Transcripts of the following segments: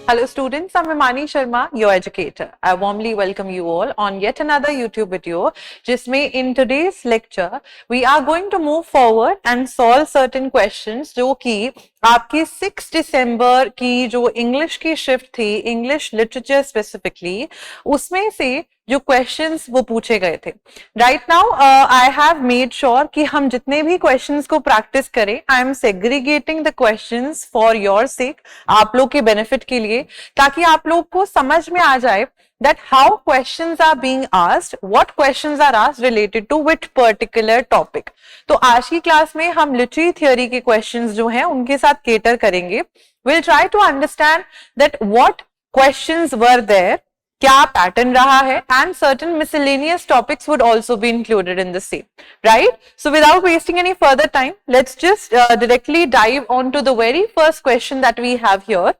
Hello students, I'm Imani Sharma, your educator. I warmly welcome you all on yet another YouTube video, जिसमें in today's lecture we are going to move forward and solve certain questions जो कि आपकी 6 दिसंबर की जो English की shift थी, English literature specifically, उसमें से जो क्वेश्चंस वो पूछे गए थे. Right now I have made sure कि हम जितने भी क्वेश्चंस को प्रैक्टिस करें, I am segregating the questions for your sake, आप लोग के बेनिफिट के लिए, ताकि आप लोग को समझ में आ जाए that how questions are being asked, what questions are asked related to which particular topic. तो आज की क्लास में हम लिटरेरी थियोरी के क्वेश्चंस जो हैं उनके साथ केटर करेंगे. We'll try to understand that what questions were there, क्या पैटर्न रहा है, and certain miscellaneous topics would also be included in the same. Right? So without wasting any further time, let's just directly dive on to the very first question that we have here.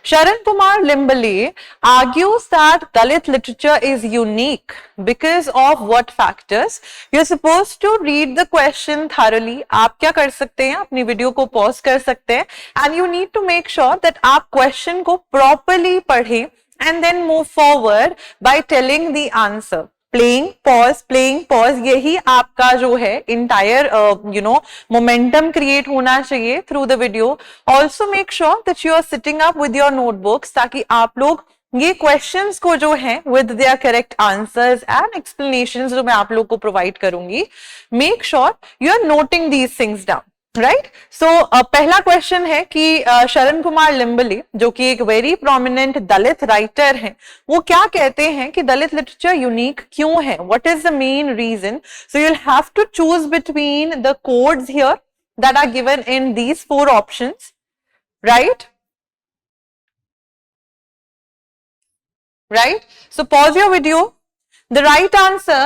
Sharan Kumar Limbale argues that Dalit literature is unique because of what factors? You're supposed to read the question thoroughly. आप क्या कर सकते हैं, अपनी video को pause कर सकते हैं, and you need to make sure that आप क्वेश्चन को properly पढ़ें and then move forward by telling the answer. Playing pause यही आपका जो है इंटायर मोमेंटम क्रिएट होना चाहिए through the video. Also make sure that you are sitting up with your notebooks, ताकि आप लोग ये क्वेश्चंस को जो है with their correct answers and explanations जो मैं आप लोग को प्रोवाइड करूंगी, make sure you are noting these things down. Right. So पहला क्वेश्चन है कि शरण कुमार लिम्बले, जो कि एक वेरी प्रोमिनेंट दलित राइटर हैं, वो क्या कहते हैं कि दलित लिटरेचर यूनिक क्यों है, what is the main reason. So you will have to choose between the codes here that are given in these 4 options. Right. Right? So pause your video. The right answer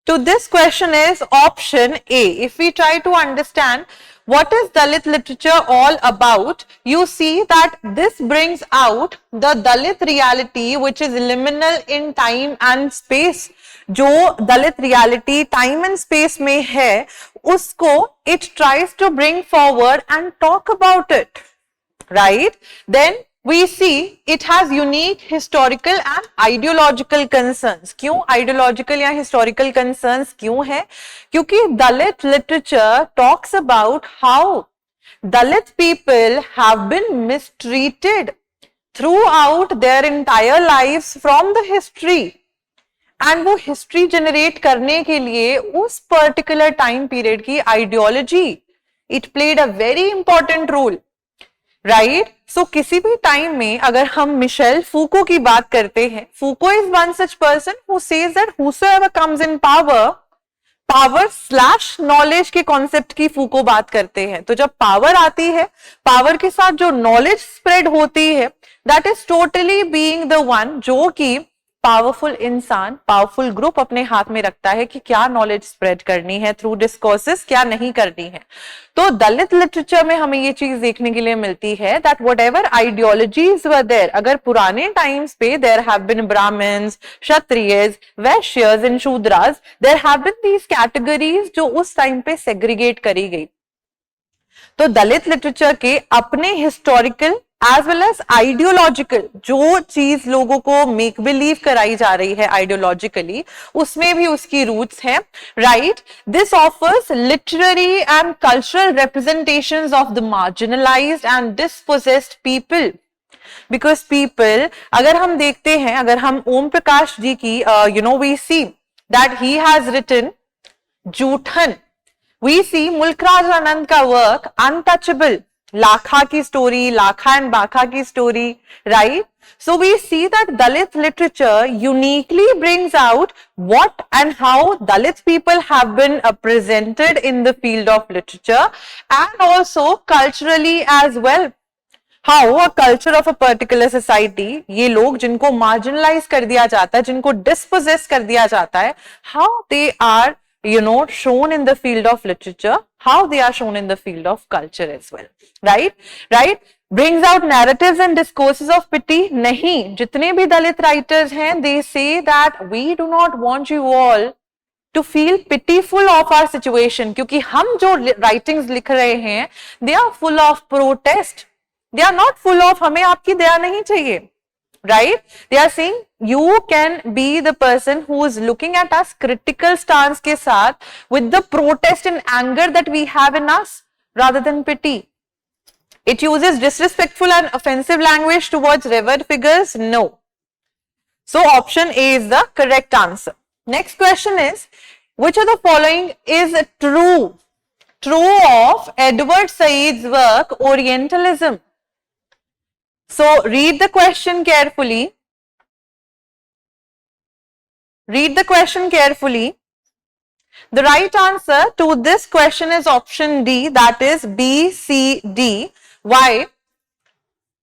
to this question is option A. If we try to understand what is Dalit literature all about, you see that this brings out the Dalit reality which is liminal in time and space. जो दलित reality time and space में है, उसको it tries to bring forward and talk about it. Right? Then we see it has unique historical and ideological concerns. क्यों ideological या historical concerns क्यों है? क्योंकि Dalit literature talks about how Dalit people have been mistreated throughout their entire lives from the history. And वो history generate करने के लिए उस particular time period की ideology, it played a very important role. Right. So किसी भी time में अगर हम मिशेल फूको की बात करते हैं, Foucault is one such person who says that whosoever comes in power slash knowledge के कॉन्सेप्ट की फूको बात करते हैं. तो जब पावर आती है, पावर के साथ जो नॉलेज स्प्रेड होती है, that is totally being the one जो कि पावरफुल इंसान, पावरफुल ग्रुप अपने हाथ में रखता है कि क्या नॉलेज स्प्रेड करनी है थ्रू डिस्कोर्सेस, क्या नहीं करनी है. तो दलित लिटरेचर में हमें ये चीज देखने के लिए मिलती है that whatever ideologies were there, अगर पुराने टाइम्स पे there have been Brahmins, Kshatriyas, Vaishyas and Shudras, there have been these categories जो उस टाइम पे सेग्रीगेट करी गई. तो दलित लिटरेचर के अपने historical as well as ideological जो चीज लोगों को मेक बिलीव कराई जा रही है आइडियोलॉजिकली, उसमें भी उसकी रूट्स हैं. Right. This offers literary and cultural representations of the marginalized and dispossessed people. Because people, अगर हम देखते हैं, अगर हम ओम प्रकाश जी की we see that he has written Joothan. We see Mulk Raj Anand का वर्क अनटचेबल, लाखा की स्टोरी, लाखा एंड बाखा की story. Right. So we see that Dalit literature uniquely brings out what and how Dalit people have been presented in the field of literature, and also culturally as well. How a culture of a particular society, ये लोग जिनको marginalize कर दिया जाता है, जिनको dispossess कर दिया जाता है, how they are shown in the field of literature, how they are shown in the field of culture as well. Right. Brings out narratives and discourses of pity. नहीं, जितने भी दलित writers हैं, they say that we do not want you all to feel pitiful of our situation, क्योंकि हम जो writings लिख रहे हैं, they are full of protest. They are not full of हमें आपकी दया नहीं चाहिए, right? They are saying you can be the person who is looking at us critical stance के साथ with the protest and anger that we have in us rather than pity. It uses disrespectful and offensive language towards revered figures. No. So option A is the correct answer. Next question is, which of the following is true? True of Edward Said's work Orientalism. So read the question carefully. Read the question carefully. The right answer to this question is option D, that is B, C, D. Why?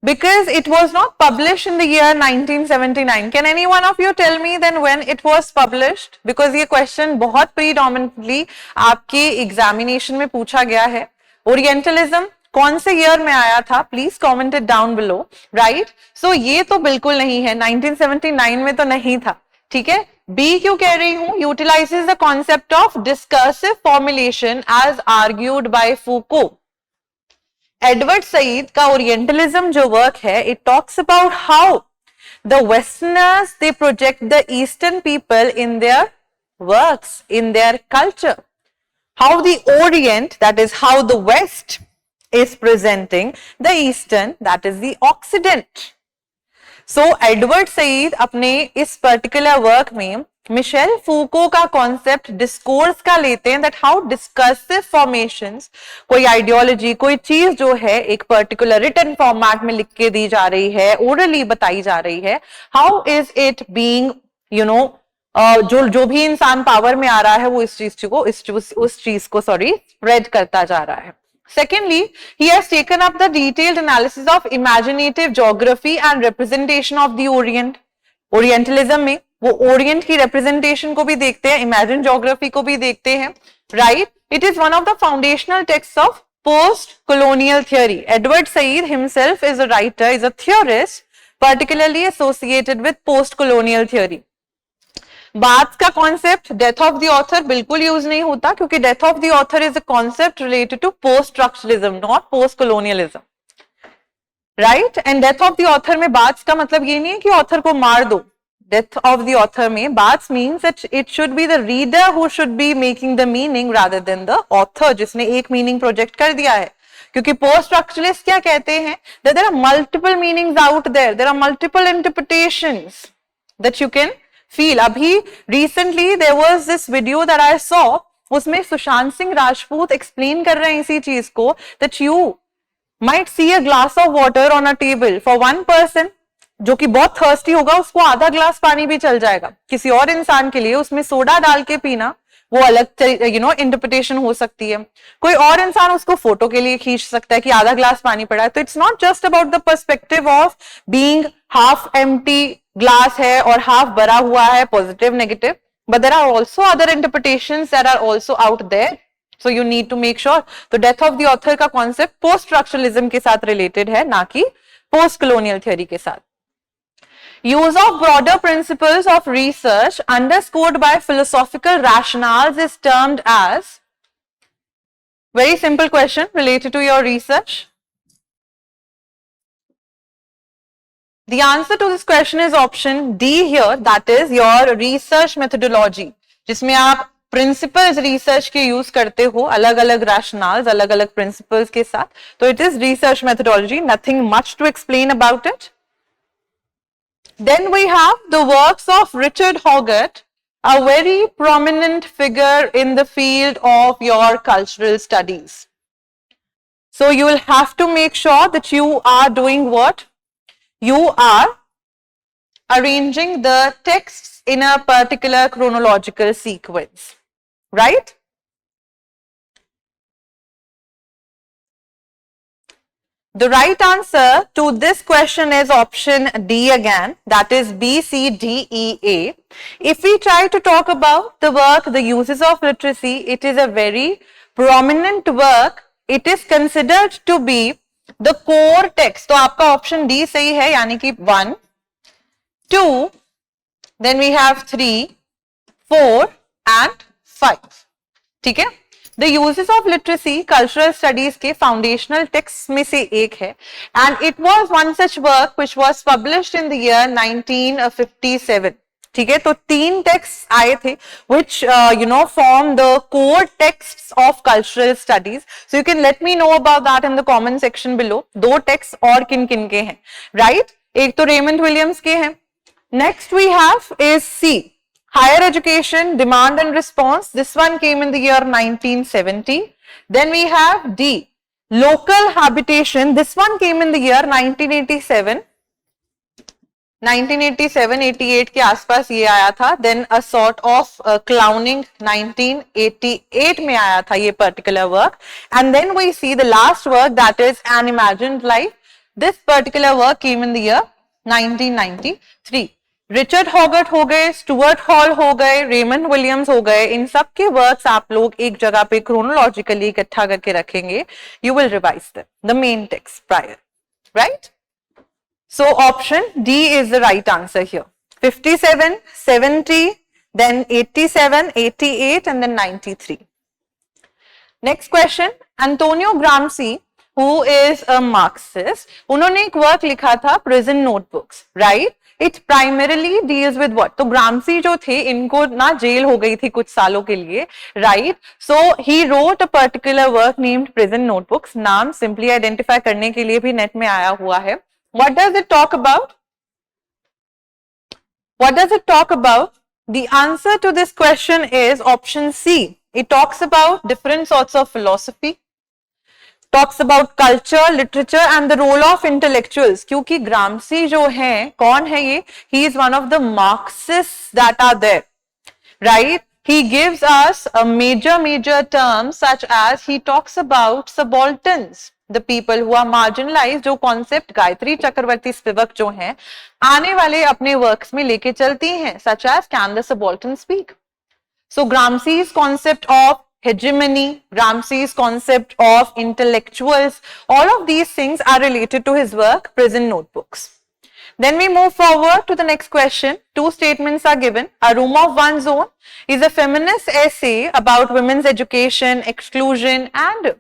Because it was not published in the year 1979. Can any one of you tell me then when it was published? Because ये question बहुत predominantly आपके examination में पूछा गया है. Orientalism कौन से year में आया था? Please comment it down below. Right? So ये तो बिल्कुल नहीं है. 1979 में तो नहीं था. ठीक है? B क्यों कह रही हूं? Utilizes the concept of discursive formulation as argued by Foucault. Edward Said का ओरिएंटलिज्म जो वर्क है, it talks about how the westerners they project the eastern people in their works, in their culture, how the orient, that is how the west is presenting the eastern, that is the occident. So Edward Said अपने इस particular work में Michel Foucault का concept discourse का लेते हैं, that how discursive formations, कोई ideology, कोई चीज जो है एक पर्टिकुलर रिटन फॉर्मेट में लिख के दी जा रही है, ओरली बताई जा रही है, how is it being, you know, जो भी इंसान पावर में आ रहा है वो इस चीज को स्प्रेड करता जा रहा है. Secondly, he has taken up the detailed analysis of imaginative geography and representation of the Orient. Orientalism में वो ओरिएंट की रिप्रेजेंटेशन को भी देखते हैं, इमेजिन ज्योग्राफी को भी देखते हैं, right? It is one of the foundational text of post colonial theory. Edward Said himself is a writer, is a theorist, particularly associated with post-colonial theory. बात का concept death of the author बिल्कुल use नहीं होता, क्योंकि death of the author is a concept related to post structuralism, not post colonialism, right? And death of the author में बात का मतलब ये नहीं है कि ऑथर को मार दो. डेथ ऑफ द ऑथर में बात means that it should be the reader who should be making the meaning rather than the author, जिसने एक मीनिंग प्रोजेक्ट कर दिया है. क्योंकि पोस्ट स्ट्रक्चरलिस्ट क्या कहते हैं, that there are multiple meanings out there, there are multiple interpretations that you can feel. अभी recently there was this video that I saw, उसमें सुशांत सिंह राजपूत एक्सप्लेन कर रहे हैं इसी चीज को, that you might see a glass of water on a table. For one person जो कि बहुत थर्स्टी होगा, उसको आधा ग्लास पानी भी चल जाएगा. किसी और इंसान के लिए उसमें सोडा डाल के पीना वो अलग इंटरप्रिटेशन हो सकती है. कोई और इंसान उसको फोटो के लिए खींच सकता है कि आधा ग्लास पानी पड़ा है. तो it's not just about the perspective of being half empty glass है और हाफ भरा हुआ है, positive negative, but there are also other interpretations that are also out there. So you need to make sure. तो death of the author का concept post structuralism के साथ related है, ना कि पोस्ट colonial theory के साथ. Use of broader principles of research underscored by philosophical rationales is termed as. Very simple question related to your research. The answer to this question is option D here, that is your research methodology, जिसमें आप principles research के use करते हो, अलग अलग rationals, अलग अलग principles के साथ. तो it is research methodology, nothing much to explain about it. Then we have the works of Richard Hoggart, a very prominent figure in the field of your cultural studies. So you will have to make sure that you are doing what, you are arranging the texts in a particular chronological sequence, right? The right answer to this question is option D again, that is B, C, D, E, A. If we try to talk about the work, The Uses of Literacy, it is a very prominent work. It is considered to be the core text. तो आपका option D सही है, यानी कि 1, 2, then we have 3, 4 and 5. ठीक है? The uses of literacy cultural studies के foundational text में से एक है and it was one such work which was published in the year 1957. ठीक है, तो 3 टेक्स्ट आए थे which form the core texts of cultural studies. So you can let me know about that in the comment section below. 2 text और किन किन के हैं, राइट? एक तो रेमंड विलियम्स के हैं. Next we have is C, higher education demand and response. This one came in the year 1970. Then we have D, local habitation. This one came in the year 1987. 1987-88 के आसपास ये आया था. Then a sort of clowning 1988 में आया था ये particular work. And then we see the last work, that is An Imagined Life. This particular work came in the year 1993. Richard हॉगर्ट हो गए, स्टुअर्ट हॉल हो गए, रेमंड विलियम्स हो गए, इन सब के वर्क्स आप लोग एक जगह पे क्रोनोलॉजिकली इकट्ठा करके रखेंगे. You will revise the main text prior, right? So option D is the right answer here. 57, 70, then 87, 88 and then 93. Next question. Antonio Gramsci, who is a Marxist, उन्होंने एक वर्क लिखा था Prison Notebooks, right? It primarily deals with what? तो ग्रामसी जो थे इनको ना jail हो गई थी कुछ सालों के लिए, right? So he wrote a particular work named Prison Notebooks. नाम simply identify करने के लिए भी नेट में आया हुआ है. What does it talk about? What does it talk about? The answer to this question is option C. It talks about different sorts of philosophy, talks about culture, literature and the role of intellectuals. क्योंकि ग्रामसी जो है, कौन है ये? He is one of the Marxists that are there, right? He gives us a major terms such as he talks about subalterns, the people who are marginalized, जो concept Gayatri Chakravorty Spivak जो हैं आने वाले अपने works में लेके चलती हैं, such as can the subaltern speak? So Gramsci's concept of hegemony, Gramsci's concept of intellectuals, all of these things are related to his work Prison Notebooks. Then we move forward to the next question. 2 statements are given. A Room of One's Own is a feminist essay about women's education, exclusion and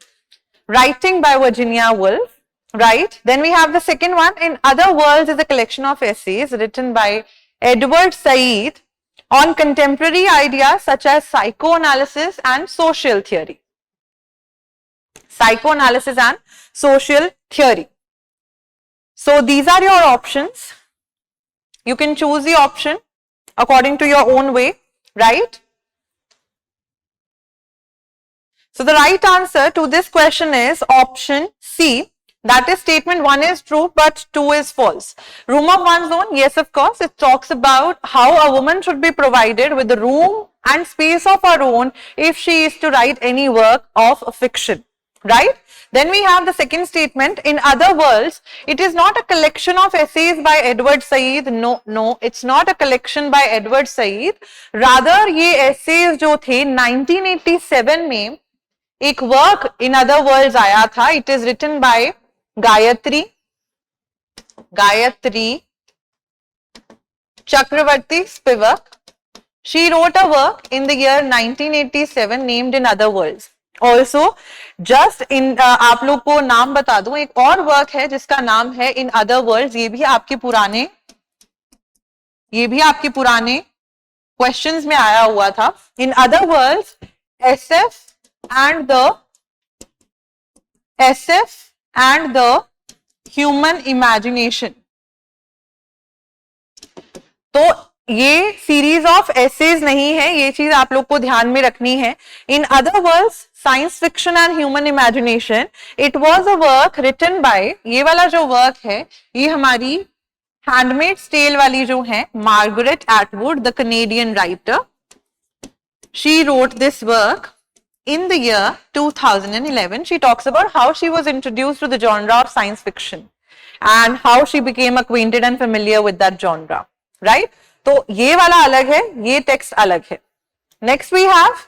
writing by Virginia Woolf, right? Then we have the second one. In Other Worlds is a collection of essays written by Edward Said on contemporary ideas such as psychoanalysis and social theory. Psychoanalysis and social theory. So these are your options. You can choose the option according to your own way, right? So the right answer to this question is option C. That is statement 1 is true but 2 is false. Room of One's Own, yes of course, it talks about how a woman should be provided with a room and space of her own if she is to write any work of fiction, right? Then we have the second statement. In Other Worlds, it is not a collection of essays by Edward Said. No, it's not a collection by Edward Said. Rather, ये essays जो थे 1987 में एक work in other worlds आया था. It is written by Gayatri Chakravorty Spivak. She wrote a work in the year 1987 named in other worlds. Also just in आप लोग को नाम बता दूं, एक और वर्क है जिसका नाम है इन अदर वर्ल्ड्स. ये भी आपके पुराने क्वेश्चंस में आया हुआ था. इन other world's SF and the human imagination. तो ये सीरीज ऑफ एसेज नहीं है, ये चीज आप लोग को ध्यान में रखनी है. In other words science fiction and human imagination, it was a work written by, ये वाला जो वर्क है ये हमारी हैंडमेड्स टेल वाली जो है Margaret Atwood, the Canadian writer. She wrote this work in the year 2011. She talks about how she was introduced to the genre of science fiction and how she became acquainted and familiar with that genre, right? तो ये वाला अलग है, ये text अलग है. Next we have,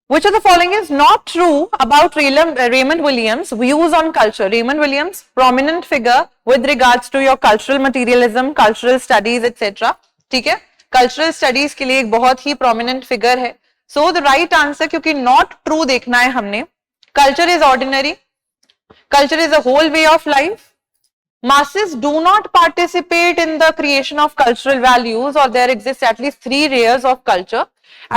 which of the following is not true about Raymond Williams' views on culture? Raymond Williams, prominent figure with regards to your cultural materialism, cultural studies, etc. ठीक है, cultural studies के लिए एक बहुत ही prominent figure है. So the right answer, क्योंकि not true देखना है हमने, culture is ordinary, culture is a whole way of life. Masses do not participate in the creation of cultural values, or there exists at least 3 layers of culture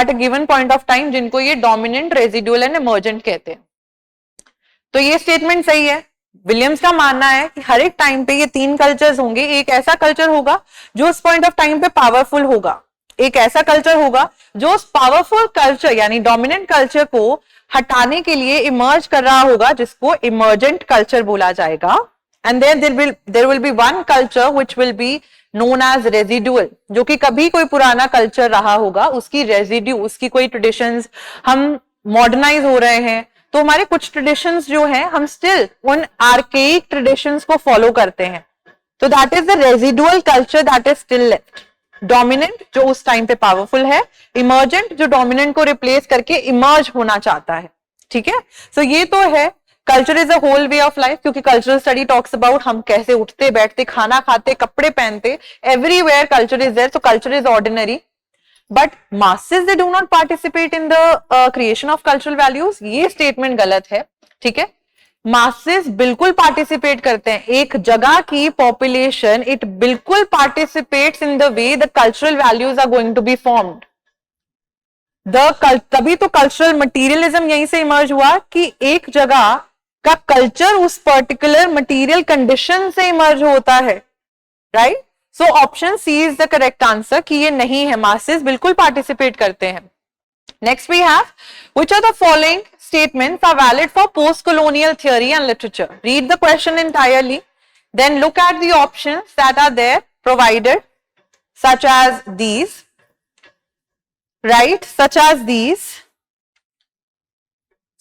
at a given point of time, जिनको ये dominant, residual and emergent कहते हैं. तो ये statement सही है. Williams का मानना है कि हर एक टाइम पे ये 3 कल्चर्स होंगे. एक ऐसा कल्चर होगा जो उस पॉइंट ऑफ टाइम पे पावरफुल होगा, एक ऐसा कल्चर होगा जो उस पावरफुल कल्चर यानी डोमिनेंट कल्चर को हटाने के लिए इमर्ज कर रहा होगा, जिसको इमर्जेंट कल्चर बोला जाएगा. And then there will be one culture which will be known as residual, जो कि कभी कोई पुराना कल्चर रहा होगा, उसकी रेजिड्यू, उसकी कोई ट्रेडिशंस. हम मॉडर्नाइज हो रहे हैं तो हमारे कुछ ट्रेडिशंस जो हैं हम स्टिल उन आर्केइक ट्रेडिशंस को फॉलो करते हैं. तो that is the residual culture that is still left. Dominant जो उस टाइम पे पावरफुल है, इमर्जेंट जो डोमिनेंट को रिप्लेस करके इमर्ज होना चाहता है. ठीक है. सो ये तो है culture is a whole way of life, क्योंकि कल्चरल स्टडी टॉक्स अबाउट हम कैसे उठते बैठते, खाना खाते, कपड़े पहनते, everywhere culture is there. So culture is ordinary, but masses they do not participate in the creation of cultural values. ये स्टेटमेंट गलत है. ठीक है. masses बिल्कुल पार्टिसिपेट करते हैं. एक जगह की पॉपुलेशन इट बिल्कुल participates in the way the cultural values are going to be formed. तभी तो कल्चरल मटीरियलिज्म यहीं से इमर्ज हुआ कि एक जगह का कल्चर उस पर्टिकुलर मटीरियल कंडीशन से इमर्ज होता है. Right. So option C is the correct answer कि ये नहीं है, masses बिल्कुल पार्टिसिपेट करते हैं. Next we have which are the following statements are valid for post-colonial theory and literature. Read the question entirely, then look at the options that are there provided, such as these, right? Such as these.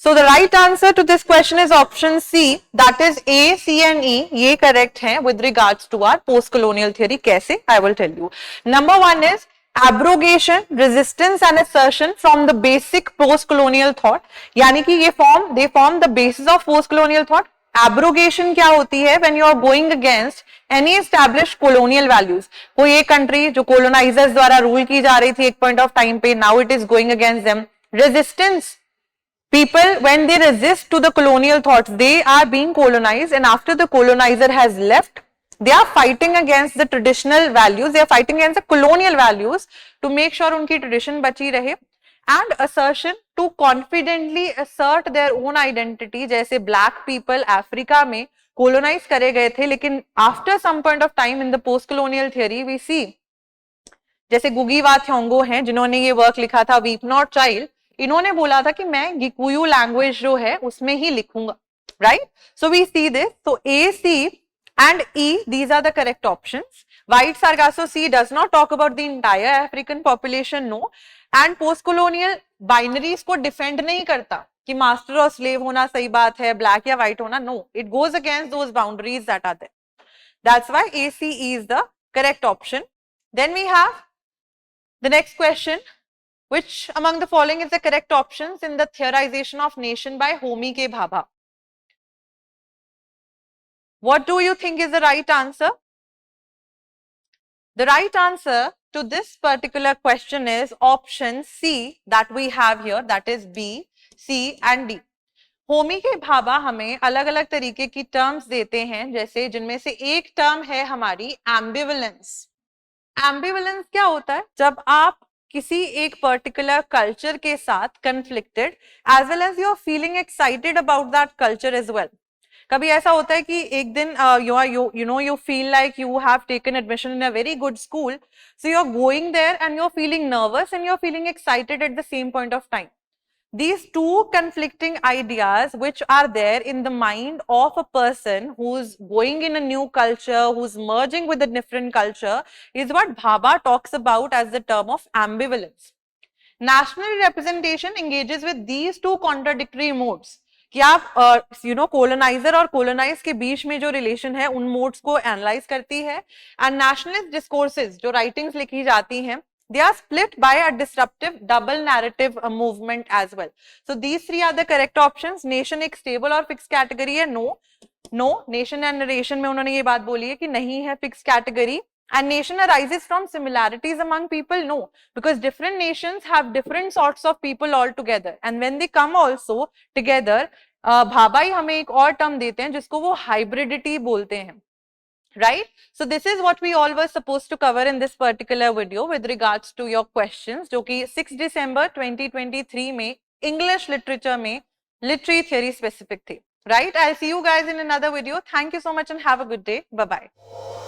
So the right answer to this question is option C, that is A, C and E. ये correct है with regards to our post-colonial theory. कैसे? I will tell you. Number 1 is abrogation, resistance and assertion from the basic post-colonial thought. यानी कि ये they form the basis of post-colonial thought. Abrogation क्या होती है? When you are going against any established colonial values. कोई एक country जो colonizers द्वारा rule की जा रही थी एक point of time पे, now it is going against them. Resistance. People, when they resist to the colonial thoughts, they are being colonized, and after the colonizer has left, they are fighting against the traditional values, they are fighting against the colonial values to make sure unki tradition bachi rahe. And assertion, to confidently assert their own identity, जैसे black people Africa में colonize करे गए थे, लेकिन after some point of time in the post colonial theory we see, जैसे गुगी वा थ्योंगो हैं जिन्होंने ये वर्क लिखा था वीप नॉट चाइल्ड, इन्होंने बोला था कि मैं गिकुयू लैंग्वेज जो है उसमें ही लिखूंगा. Right. So we see this. So A, C and E, these are the correct options. White Sargasso Sea does not talk about the entire African population, no. And post-colonial binaries को defend नहीं करता कि master और slave होना सही बात है, black या white होना, no. It goes against those boundaries that are there. That's why A, C, E is the correct option. Then we have the next question. Which among the following is the correct options in the theorization of nation by Homi K. Bhabha? What do you think is the right answer? The right answer to this particular question is option C that we have here, that is B, C and D. Homi के भाभा हमें अलग अलग तरीके की terms देते हैं, जैसे जिनमें से एक टर्म है हमारी एम्बिवलेंस. एम्बिवलेंस क्या होता है? जब आप किसी एक पर्टिकुलर कल्चर के साथ conflicted as well as you are feeling excited about that culture as well. कभी ऐसा होता है कि एक दिन you feel like you have taken admission in a very good school, so you're going there and you're feeling nervous and you're feeling excited at the same point of time. These two conflicting ideas which are there in the mind of a person who's going in a new culture, who's merging with a different culture, is what Bhabha talks about as the term of ambivalence. National representation engages with these two contradictory modes. कि आप colonizer और colonize के बीच में जो relation है उन modes को analyze करती है. And nationalist discourses जो writings लिखी जाती हैं, they are split by a disruptive double narrative movement as well. So these three are the correct options. Nation एक stable और fixed category है, no. Nation and narration में उन्होंने ये बात बोली है कि नहीं है fixed category. And nation arises from similarities among people? No, because different nations have different sorts of people altogether. And when they come also together, भाभाई हमें एक और टर्म देते हैं जिसको वो hybridity बोलते हैं. Right? So this is what we all were supposed to cover in this particular video with regards to your questions, जो कि 6 December 2023 में English literature में literary theory specific थी. Right? I'll see you guys in another video. Thank you so much and have a good day. Bye-bye.